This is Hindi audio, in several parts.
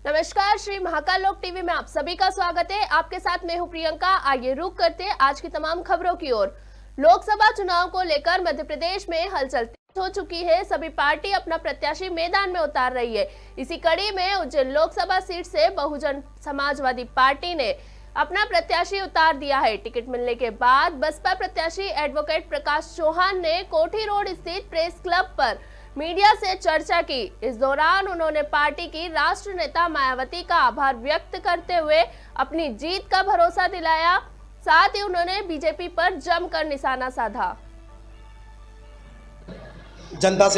नमस्कार, श्री महाकाल लोक टीवी में आप सभी का स्वागत है। आपके साथ मैं हूं प्रियंका। आइए रुक करते हैं आज की तमाम खबरों की ओर। लोकसभा चुनाव को लेकर मध्य प्रदेश में हलचल तेज हो चुकी है। सभी पार्टी अपना प्रत्याशी मैदान में उतार रही है। इसी कड़ी में उज्जैन लोकसभा सीट से बहुजन समाजवादी पार्टी ने अपना प्रत्याशी उतार दिया है। टिकट मिलने के बाद बसपा प्रत्याशी एडवोकेट प्रकाश चौहान ने कोठी रोड स्थित प्रेस क्लब पर मीडिया से चर्चा की। इस दौरान उन्होंने पार्टी की राष्ट्रीय नेता मायावती का आभार व्यक्त करते हुए अपनी जीत का भरोसा दिलाया। साथ ही उन्होंने बीजेपी पर जमकर निशाना साधा। जनता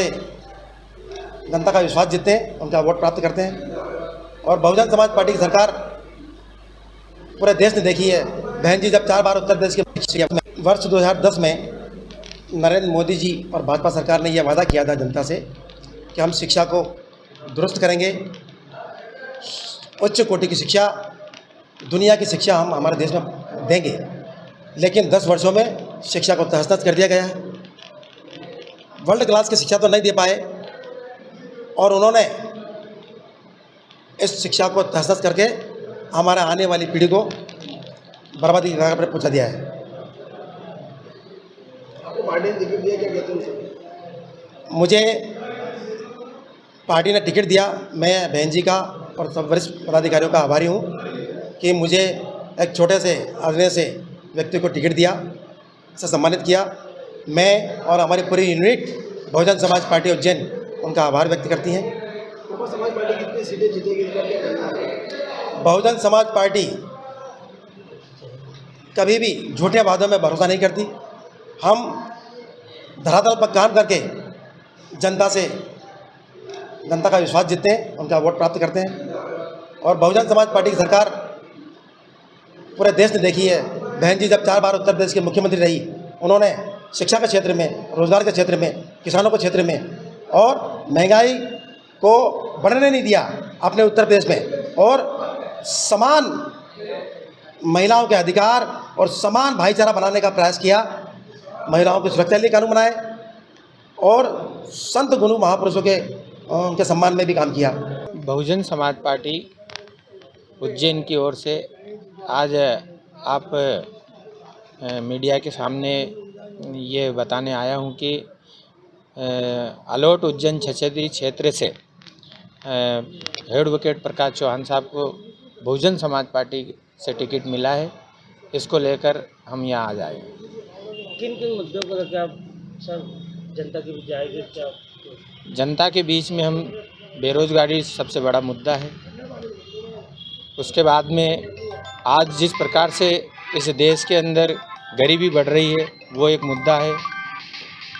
का विश्वास जीतते हैं, उनका वोट प्राप्त करते हैं और बहुजन समाज पार्टी की सरकार पूरे देश ने देखी है। बहन जी जब 4 बार उत्तर प्रदेश के वर्ष 2010 में नरेंद्र मोदी जी और भाजपा सरकार ने यह वादा किया था जनता से कि हम शिक्षा को दुरुस्त करेंगे, उच्च कोटि की शिक्षा, दुनिया की शिक्षा हम हमारे देश में देंगे। लेकिन 10 वर्षों में शिक्षा को तहस-नहस कर दिया गया है। वर्ल्ड क्लास की शिक्षा तो नहीं दे पाए और उन्होंने इस शिक्षा को तहस-नहस करके हमारे आने वाली पीढ़ी को बर्बादी की कगार पर पहुंचा दिया है। आपको पार्टी ने टिकट दिया, क्या कहते हैं? मुझे पार्टी ने टिकट दिया। मैं बहन जी का और सब वरिष्ठ पदाधिकारियों का आभारी हूँ कि मुझे एक छोटे से आदमी से व्यक्ति को टिकट दिया, से सम्मानित किया। मैं और हमारी पूरी यूनिट बहुजन समाज पार्टी उज्जैन उनका आभार व्यक्त करती हैं। बहुजन समाज पार्टी कितनी सीटें जीतेगी, इस बार क्या कहना है? बहुजन समाज पार्टी कभी भी झूठे वादों में भरोसा नहीं करती। हम धरातल पर काम करके जनता का विश्वास जीतते हैं, उनका वोट प्राप्त करते हैं और बहुजन समाज पार्टी की सरकार पूरे देश ने देखी है। बहन जी जब 4 बार उत्तर प्रदेश के मुख्यमंत्री रही, उन्होंने शिक्षा के क्षेत्र में, रोजगार के क्षेत्र में, किसानों के क्षेत्र में और महंगाई को बढ़ने नहीं दिया अपने उत्तर प्रदेश में और समान महिलाओं के अधिकार और समान भाईचारा बनाने का प्रयास किया। महिलाओं की सुरक्षा के लिए कानून बनाए और संत गुरु महापुरुषों के उनके सम्मान में भी काम किया। बहुजन समाज पार्टी उज्जैन की ओर से आज आप मीडिया के सामने ये बताने आया हूँ कि अलोट उज्जैन छछेदी क्षेत्र से एडवोकेट प्रकाश चौहान साहब को बहुजन समाज पार्टी से टिकट मिला है। इसको लेकर हम यहाँ आ जाए। किन किन मुद्दों को लेकर आप सर जनता के बीच जाएंगे? क्या जनता के बीच में हम बेरोजगारी सबसे बड़ा मुद्दा है। उसके बाद में आज जिस प्रकार से इस देश के अंदर गरीबी बढ़ रही है वो एक मुद्दा है।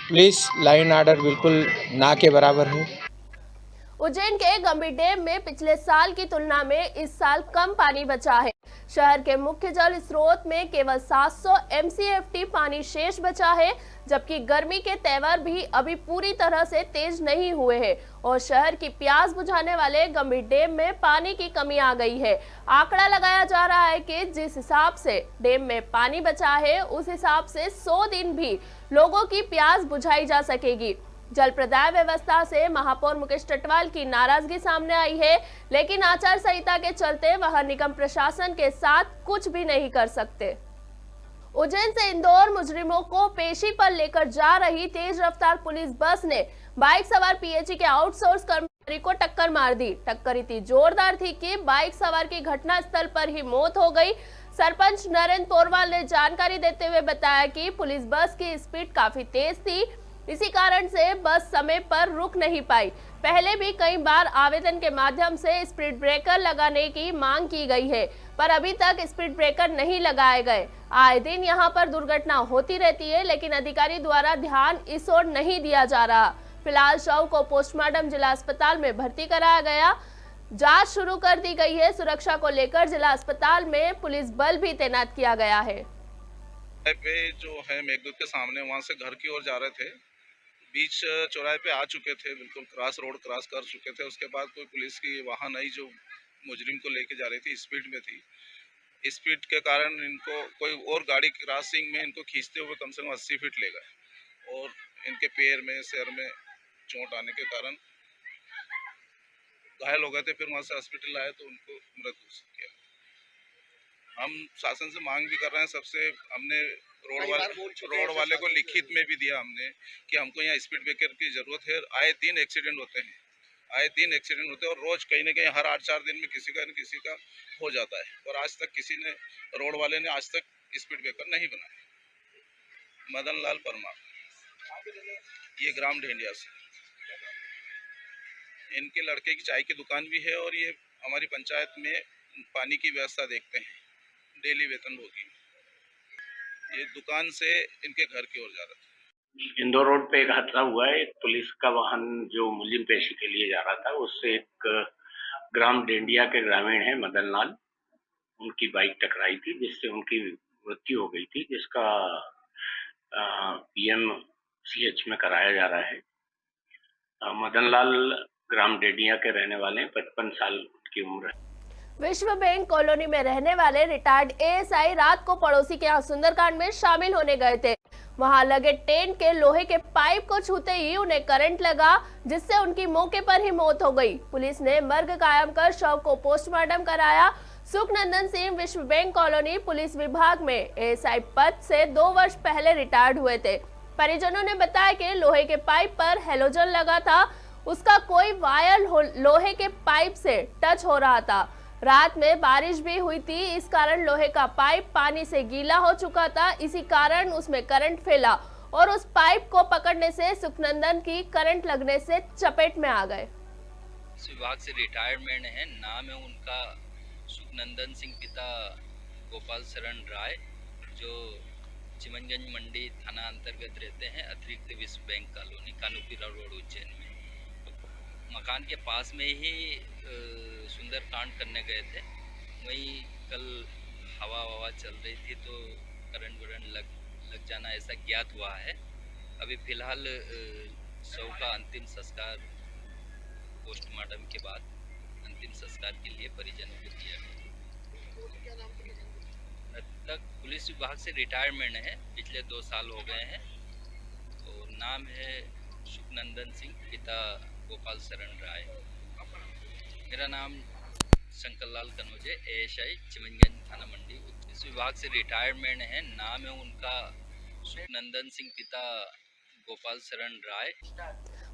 पुलिस लाइन आर्डर बिल्कुल ना के बराबर है। उज्जैन के गंभीर डैम में पिछले साल की तुलना में इस साल कम पानी बचा है। शहर के मुख्य जल स्रोत में केवल 700 MCFT पानी शेष बचा है, जबकि गर्मी के तेवर भी अभी पूरी तरह से तेज नहीं हुए हैं और शहर की प्यास बुझाने वाले गंभीर डैम में पानी की कमी आ गई है। आंकड़ा लगाया जा रहा है कि जिस हिसाब से डैम में पानी बचा है उस हिसाब से 100 दिन भी लोगों की प्यास बुझाई जा सकेगी। जल प्रदाय व्यवस्था से महापौर मुकेश टटवाल की नाराजगी सामने आई है, लेकिन आचार संहिता के चलते वह निगम प्रशासन के साथ कुछ भी नहीं कर सकते। उज्जैन से इंदौर मुजरिमों को पेशी पर लेकर जा रही तेज रफ्तार पुलिस बस ने बाइक सवार PHE के आउटसोर्स कर्मचारी को टक्कर मार दी। टक्कर इतनी जोरदार थी कि बाइक सवार की घटनास्थल पर ही मौत हो गई। सरपंच नरेंद्र पोरवाल ने जानकारी देते हुए बताया कि पुलिस बस की स्पीड काफी तेज थी, इसी कारण से बस समय पर रुक नहीं पाई। पहले भी कई बार आवेदन के माध्यम से स्पीड ब्रेकर लगाने की मांग की गई है, पर अभी तक स्पीड ब्रेकर नहीं लगाए गए। आए दिन यहां पर दुर्घटना होती रहती है, लेकिन अधिकारी द्वारा ध्यान इस ओर नहीं दिया जा रहा। फिलहाल शव को पोस्टमार्टम जिला अस्पताल में भर्ती कराया गया। जांच शुरू कर दी गई है। सुरक्षा को लेकर जिला अस्पताल में पुलिस बल भी तैनात किया गया है। पे जो है मेघदूत के सामने, वहां से घर की ओर जा रहे थे, बीच चौराहे पे आ चुके थे, बिल्कुल रोड क्रॉस कर चुके थे। उसके बाद कोई पुलिस की वाहन आई जो मुजरिम को लेके जा रही थी, स्पीड में थी। स्पीड के कारण इनको कोई और गाड़ी क्रॉसिंग में इनको खींचते हुए कम से कम 80 फीट ले गए और इनके पैर में, सिर में चोट आने के कारण घायल हो गए थे, फिर वहाँ से हॉस्पिटल लाए तो उनको मृत घोषित किया। हम शासन से मांग भी कर रहे हैं सबसे, हमने रोड वाले को लिखित में भी दिया हमने कि हमको यहाँ स्पीड ब्रेकर की ज़रूरत है। आए दिन एक्सीडेंट होते हैं, आए दिन एक्सीडेंट होते हैं और रोज़ कहीं ना कहीं हर 8-4 दिन में किसी का न किसी का हो जाता है, और आज तक किसी ने, रोड वाले ने आज तक स्पीड ब्रेकर नहीं बनाया। मदन लाल परमार, ये ग्राम ढेंडिया से। इनके लड़के की चाय की दुकान भी है और ये हमारी पंचायत में पानी की व्यवस्था देखते हैं, डेली वेतनभोगी। ये दुकान से इनके घर की ओर जा रहा था। इंदौर रोड पे एक हादसा हुआ है। एक पुलिस का वाहन जो मुलिम पेशी के लिए जा रहा था, उससे एक ग्राम डेंडिया के ग्रामीण है मदन लाल, उनकी बाइक टकराई थी जिससे उनकी मृत्यु हो गई थी, जिसका PMCH में कराया जा रहा है। मदन लाल ग्राम डेंडिया के रहने वाले हैं, 55 साल की उम्र है। विश्व बैंक कॉलोनी में रहने वाले रिटायर्ड ASI रात को पड़ोसी के यहाँ सुंदरकांड में शामिल होने गए थे। वहां लगे टेंट के लोहे के पाइप को छूते ही उन्हें करंट लगा, जिससे उनकी मौके पर ही मौत हो गई। पुलिस ने मर्ग कायम कर शव को पोस्टमार्टम कराया। सुखनंदन सिंह विश्व बैंक कॉलोनी पुलिस विभाग में ASI पद से 2 वर्ष पहले रिटायर्ड हुए थे। परिजनों ने बताया कि लोहे के पाइप पर हेलोजन लगा था, उसका कोई वायर लोहे के पाइप से टच हो रहा था। रात में बारिश भी हुई थी, इस कारण लोहे का पाइप पानी से गीला हो चुका था। इसी कारण उसमें करंट फैला और उस पाइप को पकड़ने से सुखनंदन की करंट लगने से चपेट में आ गए। इस विभाग से रिटायरमेंट है। नाम है उनका सुखनंदन सिंह, पिता गोपाल शरण राय, जो चिमनगंज मंडी थाना अंतर्गत रहते हैं, अतिरिक्त विश्व बैंक कॉलोनी, कानूपीरा रोड, उज्जैन में। मकान के पास में ही सुंदरकांड करने गए थे। वहीं कल हवा चल रही थी तो करंट लग जाना ऐसा ज्ञात हुआ है। अभी फिलहाल शव का अंतिम संस्कार पोस्टमार्टम के बाद अंतिम संस्कार के लिए परिजनों को दिया गया। तक पुलिस विभाग से रिटायरमेंट है, पिछले 2 साल हो गए हैं। और नाम है सुखनंदन सिंह, पिता गोपाल शरण राय। मेरा नाम शंकरलाल कनौजे, ASI चिमनगंज थाना मंडी। इस विभाग से रिटायरमेंट है। नाम है उनका सुखनंदन सिंह, पिता गोपाल शरण राय।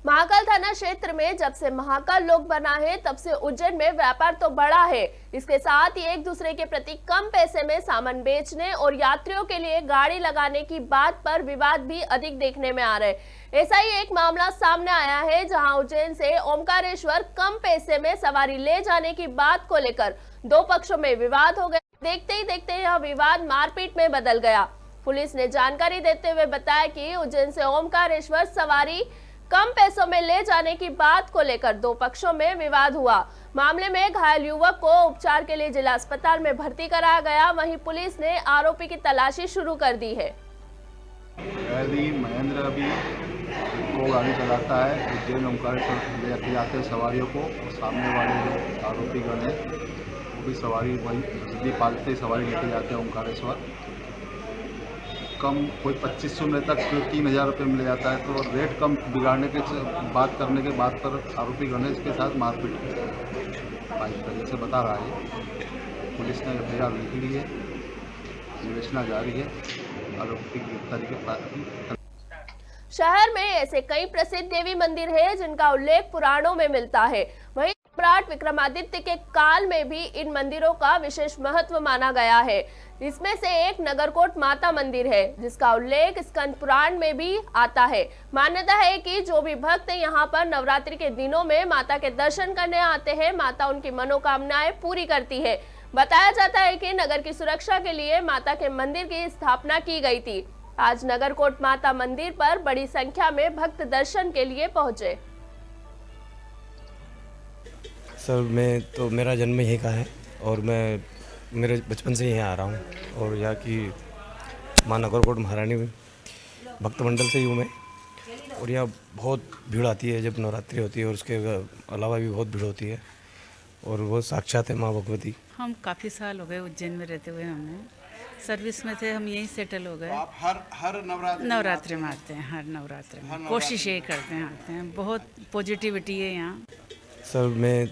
महाकाल थाना क्षेत्र में जब से महाकाल लोक बना है तब से उज्जैन में व्यापार तो बढ़ा है, इसके साथ ही एक दूसरे के प्रति कम पैसे में सामान बेचने और यात्रियों के लिए गाड़ी लगाने की बात पर विवाद भी अधिक देखने में आ रहे हैं। ऐसा ही एक मामला सामने आया है जहां उज्जैन से ओमकारेश्वर कम पैसे में सवारी ले जाने की बात को लेकर 2 पक्षों में विवाद हो गया। देखते ही देखते यह विवाद मारपीट में बदल गया। पुलिस ने जानकारी देते हुए बताया कि उज्जैन से ओमकारेश्वर सवारी कम पैसों में ले जाने की बात को लेकर 2 पक्षों में विवाद हुआ। मामले में घायल युवक को उपचार के लिए जिला अस्पताल में भर्ती कराया गया। वहीं पुलिस ने आरोपी की तलाशी शुरू कर दी है। महेंद्र अभी को गाड़ी चलाता है, उज्जैन ओमकारेश्वर लेके जाते हैं सवारियों को, और सामने वाले जो आरोपी गण है वो भी सवारी वही बिजली पालते सवारी लेके जाते हैं ओमकारेश्वर। कम कोई 2500 में तक 3000 रुपये में ले जाता है, तो रेट कम बिगाड़ने के बात करने के बाद पर आरोपी गणेश के साथ मारपीट की जैसे बता रहा है। पुलिस ने FIR लिख ली है, विवेचना जारी है, आरोपी की गिरफ्तारी के बाद। शहर में ऐसे कई प्रसिद्ध देवी मंदिर है जिनका उल्लेख पुराणों में मिलता है। वहीं सम्राट विक्रमादित्य के काल में भी इन मंदिरों का विशेष महत्व माना गया है। इसमें से एक नगरकोट माता मंदिर है जिसका उल्लेख स्कंद पुराण में भी आता है। मान्यता है कि जो भी भक्त यहाँ पर नवरात्रि के दिनों में माता के दर्शन करने आते हैं, माता उनकी मनोकामनाएं पूरी करती है। बताया जाता है कि नगर की सुरक्षा के लिए माता के मंदिर की स्थापना की गई थी। आज नगरकोट माता मंदिर पर बड़ी संख्या में भक्त दर्शन के लिए पहुंचे। सर मेरा जन्म यहीं का है और मैं मेरे बचपन से यहीं आ रहा हूँ, और यहाँ की माँ नगरकोट महारानी भक्त मंडल से ही हूँ मैं। और यहाँ बहुत भीड़ आती है जब नवरात्रि होती है, और उसके अलावा भी बहुत भीड़ होती है, और वो साक्षात है माँ भगवती। हम काफ़ी साल हो गए उज्जैन में रहते हुए, हमने सर्विस में थे, हम यहीं सेटल हो गए। आप हर नवरात्रि में आते हैं, हर नवरात्रि में कोशिश यही करते हैं, आते हैं। बहुत पॉजिटिविटी है यहाँ। सर